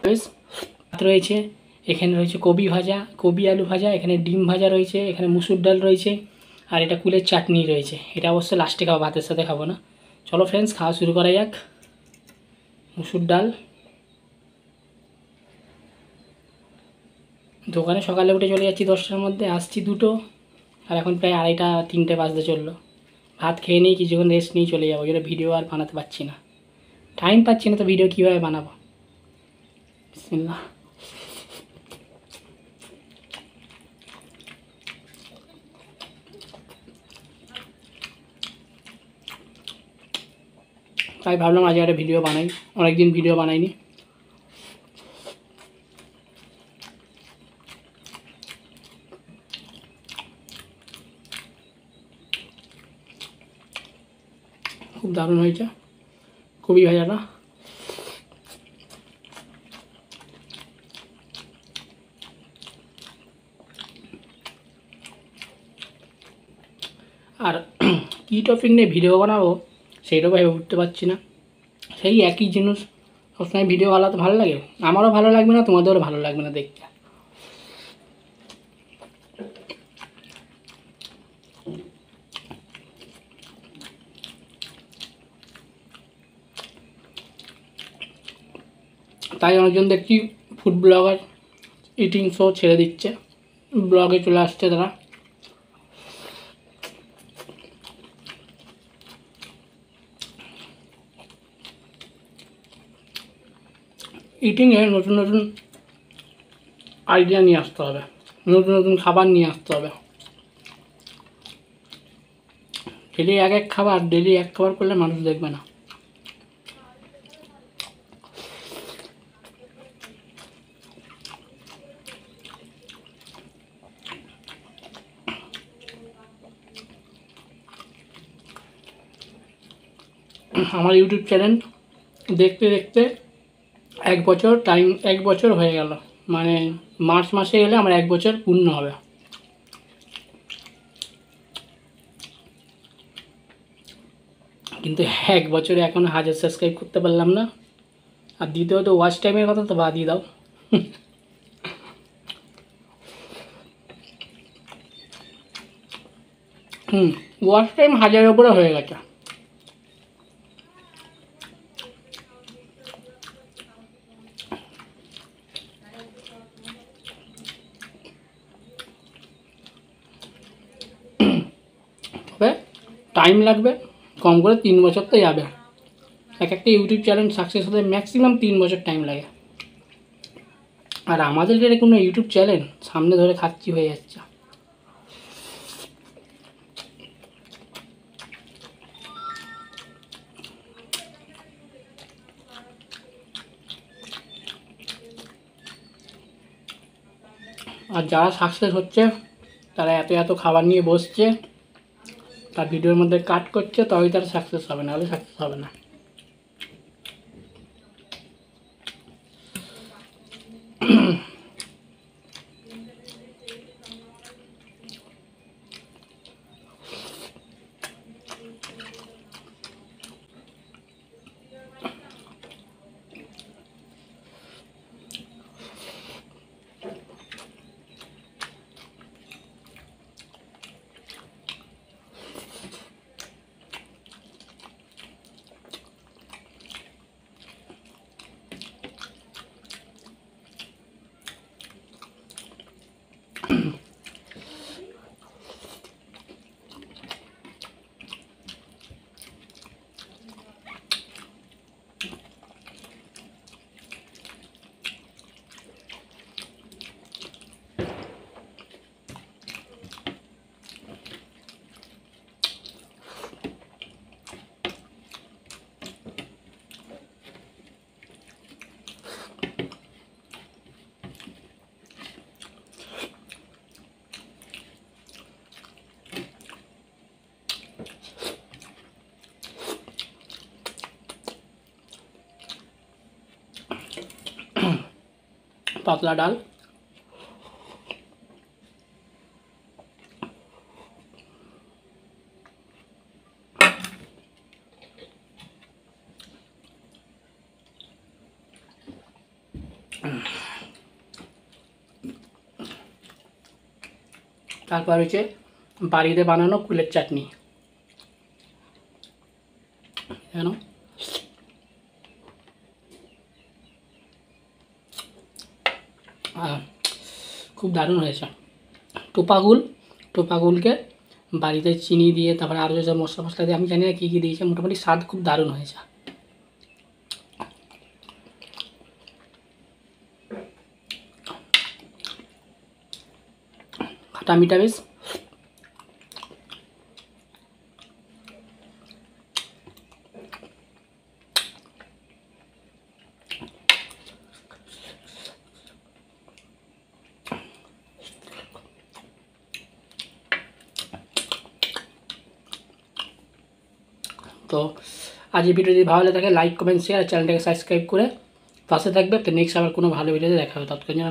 ভাত রয়েছে, এখানে রয়েছে কবি ভাজা, কবি আলু ভাজা, এখানে ডিম ভাজা রয়েছে, এখানে মুসুর ডাল রয়েছে, আর এটা কুলের চাটনি রয়েছে। এটা অবশ্য লাস্টে খাবো, ভাতের সাথে খাবো না। চলো ফ্রেন্ডস, খাওয়া শুরু করা যাক। মুসুর ডাল। দোকানে সকালে উঠে চলে যাচ্ছি 10টার মধ্যে, আসছি 2টো, আর এখন প্রায় 2:30 3টে বাজতে চললো। ভাত খেয়ে নিই, কিছুক্ষণ রেস্ট নিয়ে চলে যাবো, যেটা ভিডিও আর বানাতে পারছি না, টাইম পাচ্ছি না, তো ভিডিও কীভাবে বানাবো। বিসমিল্লাহ। তাই ভাবলাম আজ একটা ভিডিও বানাই, অনেকদিন ভিডিও বানাইনি। খুব দারুণ হয়েছে কবি ভাজাটা। আর কী টপিক নিয়ে ভিডিও বানাবো সেইটাও ভেবে উঠতে পারছি না। সেই একই জিনিস সবসময় ভিডিও বানাতে ভালো লাগে, আমারও ভালো লাগবে না, তোমাদেরও ভালো লাগবে না দেখতে। তাই অনেকজন দেখছি ফুড ব্লগার ইটিং শো ছেড়ে দিচ্ছে, ব্লগে চলে আসছে তারা। ইটিংয়ে নতুন নতুন আইডিয়া নিয়ে আসতে হবে, নতুন নতুন খাবার নিয়ে আসতে হবে। ডেলি এক এক খাবার, ডেলি এক খাবার করলে মানুষ দেখবে না। আমার ইউটিউব চ্যানেল দেখতে দেখতে 1 বছর হয়ে গেল, মানে মার্চ মাসে গেলে আমার 1 বছর পূর্ণ হবে। কিন্তু 1 বছরে এখন 1000 সাবস্ক্রাইব করতে পারলাম না। আর দ্বিতীয়ত ওয়াচ টাইমের কথা তো বাদই দাও। ওয়াচ টাইম 1000-এর উপরে হয়ে গেছে। তবে টাইম লাগবে, কম করে 3 বছর তো যাবে। এক একটা ইউটিউব চ্যানেল সাকসেস হতে ম্যাক্সিমাম 3 বছর টাইম লাগে। আর আমাদের যেটা কোনো ইউটিউব চ্যানেল সামনে ধরে খাচ্ছি হয়ে যাচ্ছে। আর যারা সাকসেস হচ্ছে তারা এত এত খাবার নিয়ে বসছে, তার ভিডিওর মধ্যে কাট করছে, তবেই তারা সাকসেস হবে, না হলে সাকসেস হবে না। পাতলা ডাল, তারপর রয়েছে বাড়িতে বানানো কুলের চাটনি। কেন খুব দারুণ হয়েছে। টোপাগুলকে বাড়িতে চিনি দিয়ে তারপরে আরও যেসব মশলা মশলা দিয়ে, আমি জানি না কী কী দিয়েছে, মোটামুটি স্বাদ খুব দারুণ হয়েছে। খাটা মিঠা বেশ। তো আজ এই ভিডিও যদি ভালো লাগে থাকে লাইক কমেন্ট শেয়ার, চ্যানেলটাকে সাবস্ক্রাইব করে পাশে থাকবে। তো নেক্সট আবার কোনো ভালো ভিডিওতে দেখা হবে, ততক্ষণ যেন